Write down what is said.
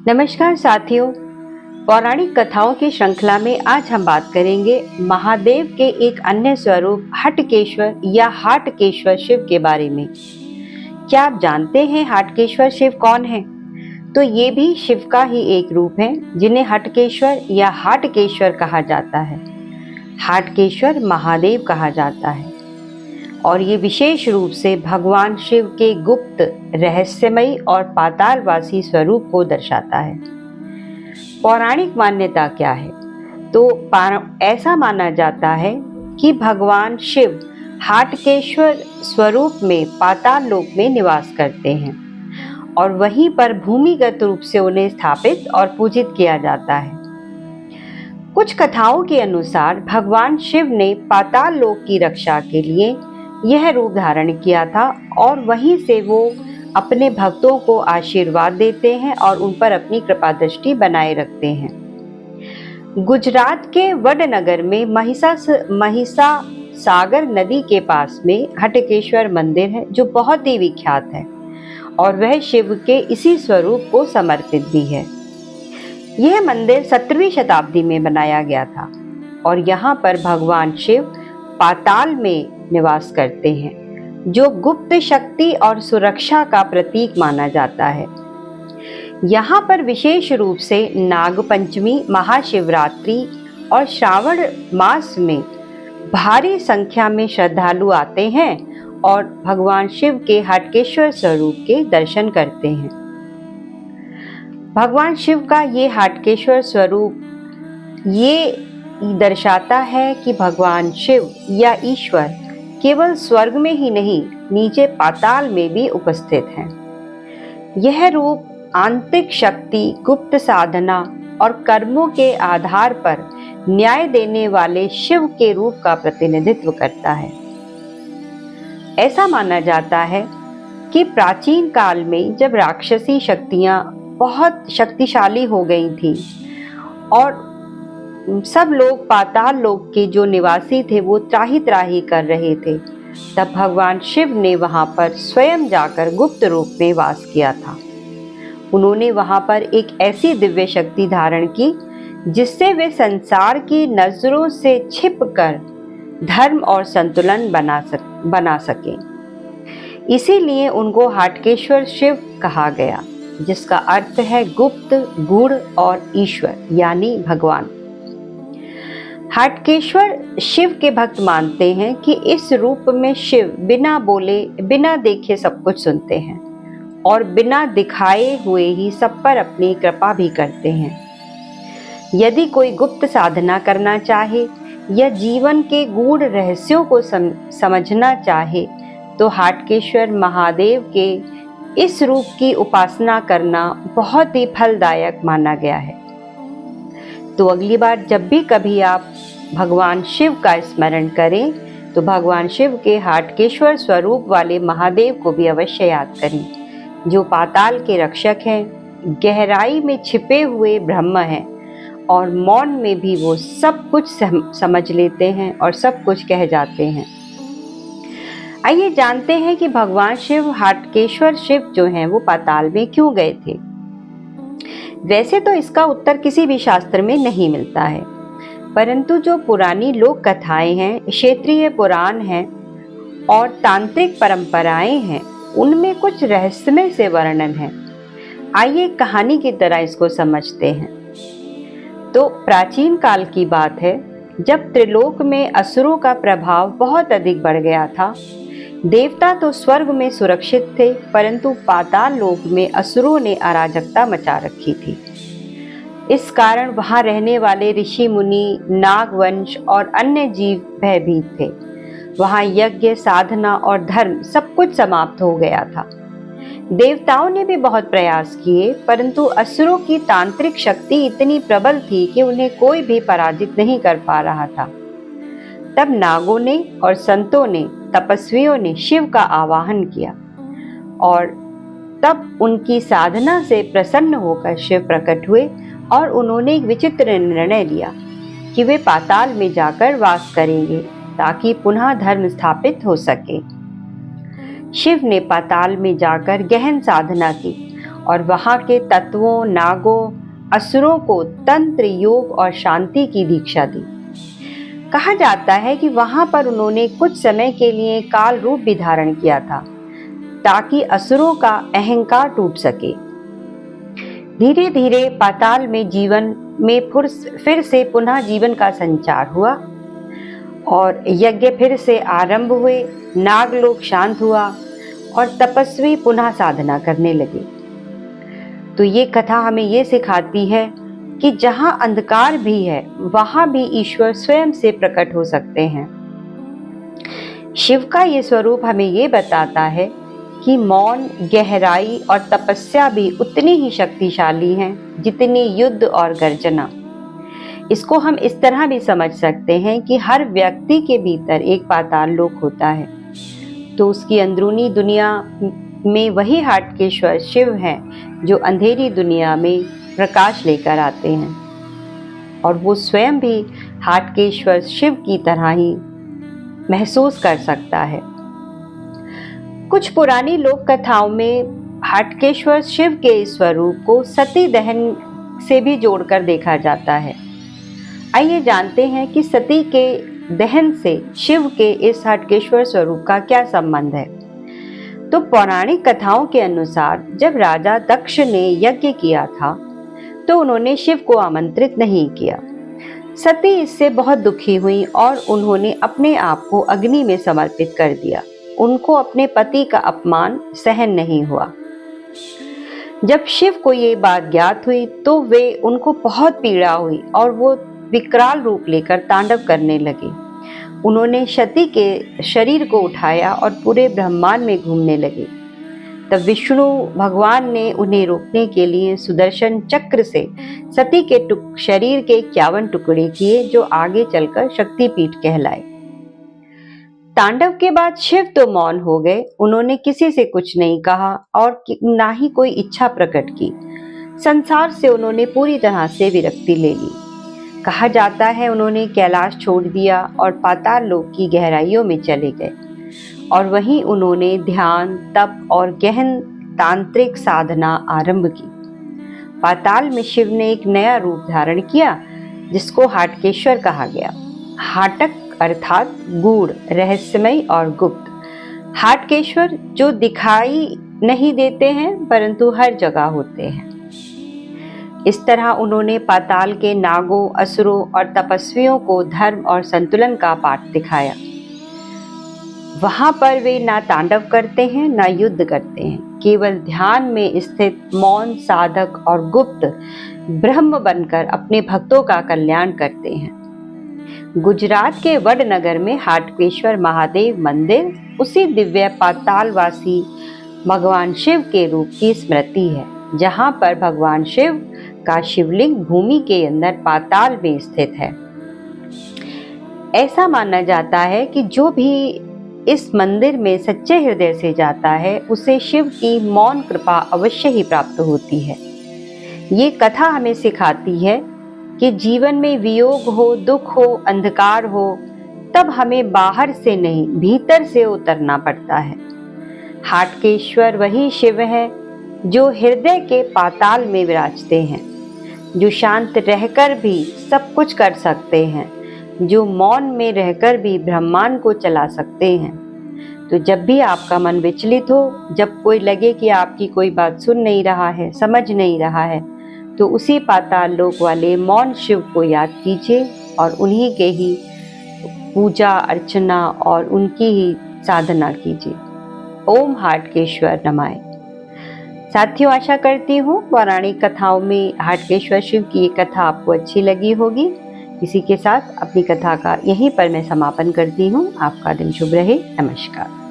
नमस्कार साथियों, पौराणिक कथाओं की श्रृंखला में आज हम बात करेंगे महादेव के एक अन्य स्वरूप हटकेश्वर या हाटकेश्वर शिव के बारे में। क्या आप जानते हैं हाटकेश्वर शिव कौन है? तो ये भी शिव का ही एक रूप है जिन्हें हटकेश्वर या हाटकेश्वर कहा जाता है। हाटकेश्वर महादेव कहा जाता है और ये विशेष रूप से भगवान शिव के गुप्त, रहस्यमयी और पातालवासी स्वरूप को दर्शाता है। पौराणिक मान्यता क्या है? तो ऐसा माना जाता है कि भगवान शिव हाटकेश्वर स्वरूप में पाताल लोक में निवास करते हैं और वहीं पर भूमिगत रूप से उन्हें स्थापित और पूजित किया जाता है। कुछ कथाओं के अनुसार भगवान शिव ने पाताल लोक की रक्षा के लिए यह रूप धारण किया था और वहीं से वो अपने भक्तों को आशीर्वाद देते हैं और उन पर अपनी कृपा दृष्टि बनाए रखते हैं। गुजरात के वडनगर में महिसा सागर नदी के पास में हटकेश्वर मंदिर है जो बहुत ही विख्यात है और वह शिव के इसी स्वरूप को समर्पित भी है। यह मंदिर 17वीं शताब्दी में बनाया गया था और यहाँ पर भगवान शिव पाताल में निवास करते हैं जो गुप्त शक्ति और सुरक्षा का प्रतीक माना जाता है। यहाँ पर विशेष रूप से नागपंचमी, महाशिवरात्रि और श्रावण मास में भारी संख्या में श्रद्धालु आते हैं और भगवान शिव के हाटकेश्वर स्वरूप के दर्शन करते हैं। भगवान शिव का ये हाटकेश्वर स्वरूप ये दर्शाता है कि भगवान शिव या ईश्वर केवल स्वर्ग में ही नहीं, नीचे पाताल में भी उपस्थित हैं। यह रूप आंतरिक शक्ति, गुप्त साधना और कर्मों के आधार पर न्याय देने वाले शिव के रूप का प्रतिनिधित्व करता है। ऐसा माना जाता है कि प्राचीन काल में जब राक्षसी शक्तियां बहुत शक्तिशाली हो गई थी और सब लोग पाताल लोक के जो निवासी थे वो त्राही त्राही कर रहे थे, तब भगवान शिव ने वहां पर स्वयं जाकर गुप्त रूप में वास किया था। उन्होंने वहां पर एक ऐसी दिव्य शक्ति धारण की जिससे वे संसार की नजरों से छिपकर धर्म और संतुलन बना सके। इसीलिए उनको हाटकेश्वर शिव कहा गया, जिसका अर्थ है गुप्त, गूढ़ और ईश्वर यानी भगवान। हाटकेश्वर शिव के भक्त मानते हैं कि इस रूप में शिव बिना बोले, बिना देखे सब कुछ सुनते हैं और बिना दिखाए हुए ही सब पर अपनी कृपा भी करते हैं। यदि कोई गुप्त साधना करना चाहे या जीवन के गूढ़ रहस्यों को समझना चाहे तो हाटकेश्वर महादेव के इस रूप की उपासना करना बहुत ही फलदायक माना गया है। तो अगली बार जब भी कभी आप भगवान शिव का स्मरण करें तो भगवान शिव के हाटकेश्वर स्वरूप वाले महादेव को भी अवश्य याद करें, जो पाताल के रक्षक हैं, गहराई में छिपे हुए ब्रह्म हैं और मौन में भी वो सब कुछ समझ लेते हैं और सब कुछ कह जाते हैं। आइए जानते हैं कि भगवान शिव, हाटकेश्वर शिव जो हैं वो पाताल में क्यों गए थे। वैसे तो इसका उत्तर किसी भी शास्त्र में नहीं मिलता है, परंतु जो पुरानी लोक कथाएं हैं, क्षेत्रीय पुराण हैं और तांत्रिक परंपराएं हैं, उनमें कुछ रहस्यमय से वर्णन है। आइए कहानी की तरह इसको समझते हैं। तो प्राचीन काल की बात है, जब त्रिलोक में असुरों का प्रभाव बहुत अधिक बढ़ गया था। देवता तो स्वर्ग में सुरक्षित थे, परंतु पाताल लोक में असुरों ने अराजकता मचा रखी थी। इस कारण वहां रहने वाले ऋषि मुनि, नागवंश और अन्य जीव भयभीत थे। वहां यज्ञ, साधना और धर्म सब कुछ समाप्त हो गया था। देवताओं ने भी बहुत प्रयास किए, परंतु असुरों की तांत्रिक शक्ति इतनी प्रबल थी कि उन्हें कोई भी पराजित नहीं कर पा रहा था। तब नागों ने और संतों ने, तपस्वियों ने शिव का आवाहन किया और तब उनकी साधना से प्रसन्न होकर शिव प्रकट हुए और उन्होंने एक विचित्र निर्णय लिया कि वे पाताल में जाकर वास करेंगे ताकि पुनः धर्म स्थापित हो सके। शिव ने पाताल में जाकर गहन साधना की और वहां के तत्वों, नागों, असुरों को तंत्र, योग और शांति की दीक्षा दी। कहा जाता है कि वहां पर उन्होंने कुछ समय के लिए काल रूप भी धारण किया था ताकि असुरों का अहंकार टूट सके। धीरे धीरे पाताल में जीवन में फिर से पुनः जीवन का संचार हुआ और यज्ञ फिर से आरंभ हुए। नागलोक शांत हुआ और तपस्वी पुनः साधना करने लगे। तो ये कथा हमें ये सिखाती है कि जहां अंधकार भी है वहां भी ईश्वर स्वयं से प्रकट हो सकते हैं। शिव का ये स्वरूप हमें ये बताता है कि मौन, गहराई और तपस्या भी उतनी ही शक्तिशाली हैं जितनी युद्ध और गर्जना। इसको हम इस तरह भी समझ सकते हैं कि हर व्यक्ति के भीतर एक पाताल लोक होता है, तो उसकी अंदरूनी दुनिया में वही हाटकेश्वर शिव हैं जो अंधेरी दुनिया में प्रकाश लेकर आते हैं, और वो स्वयं भी हाटकेश्वर शिव की तरह ही महसूस कर सकता है। कुछ पुरानी लोक कथाओं में हाटकेश्वर शिव के स्वरूप को सती दहन से भी जोड़कर देखा जाता है। आइए जानते हैं कि सती के दहन से शिव के इस हाटकेश्वर स्वरूप का क्या संबंध है। तो पौराणिक कथाओं के अनुसार जब राजा दक्ष ने यज्ञ किया था तो उन्होंने शिव को आमंत्रित नहीं किया। सती इससे बहुत दुखी हुई और उन्होंने अपने आप को अग्नि में समर्पित कर दिया। उनको अपने पति का अपमान सहन नहीं हुआ। जब शिव को ये बात ज्ञात हुई तो वे उनको बहुत पीड़ा हुई और वो विकराल रूप लेकर तांडव करने लगे। उन्होंने सती के शरीर को उठाया और पूरे ब्रह्मांड में घूमने लगे। तब विष्णु भगवान ने उन्हें रोकने के लिए सुदर्शन चक्र से सती के शरीर के 51 टुकड़े किए जो आगे चलकर शक्तिपीठ कहलाए। तांडव के बाद शिव तो मौन हो गए। उन्होंने किसी से कुछ नहीं कहा और ना ही कोई इच्छा प्रकट की। संसार से उन्होंने पूरी तरह से विरक्ति ले ली। कहा जाता है उन्होंने कैलाश छोड़ दिया और पाताल लोक की गहराइयों में चले गए और वहीं उन्होंने ध्यान, तप और गहन तांत्रिक साधना आरंभ की। पाताल में शिव ने एक नया रूप धारण किया जिसको हाटकेश्वर कहा गया। हाटक अर्थात गूढ़, रहस्यमय और गुप्त। हाटकेश्वर जो दिखाई नहीं देते हैं परंतु हर जगह होते हैं। इस तरह उन्होंने पाताल के नागों, असुरों और तपस्वियों को धर्म और संतुलन का पाठ दिखाया। वहां पर वे ना तांडव करते हैं ना युद्ध करते हैं, केवल ध्यान में स्थित मौन साधक और गुप्त ब्रह्म बनकर अपने भक्तों का कल्याण करते हैं। गुजरात के वडनगर में हाटकेश्वर महादेव मंदिर उसी दिव्य पातालवासी भगवान शिव के रूप की स्मृति है, जहां पर भगवान शिव का शिवलिंग भूमि के अंदर पाताल में स्थित है। ऐसा माना जाता है कि जो भी इस मंदिर में सच्चे हृदय से जाता है उसे शिव की मौन कृपा अवश्य ही प्राप्त होती है। ये कथा हमें सिखाती है कि जीवन में वियोग हो, दुख हो, अंधकार हो, तब हमें बाहर से नहीं भीतर से उतरना पड़ता है। हाटकेश्वर वही शिव है जो हृदय के पाताल में विराजते हैं, जो शांत रहकर भी सब कुछ कर सकते हैं, जो मौन में रहकर भी ब्रह्मांड को चला सकते हैं। तो जब भी आपका मन विचलित हो, जब कोई लगे कि आपकी कोई बात सुन नहीं रहा है, समझ नहीं रहा है, तो उसी पाताल लोक वाले मौन शिव को याद कीजिए और उन्हीं के ही पूजा अर्चना और उनकी ही साधना कीजिए। ओम हाटकेश्वर नमः। साथियों, आशा करती हूँ पौराणिक कथाओं में हाटकेश्वर शिव की ये कथा आपको अच्छी लगी होगी। इसी के साथ अपनी कथा का यहीं पर मैं समापन करती हूँ। आपका दिन शुभ रहे। नमस्कार।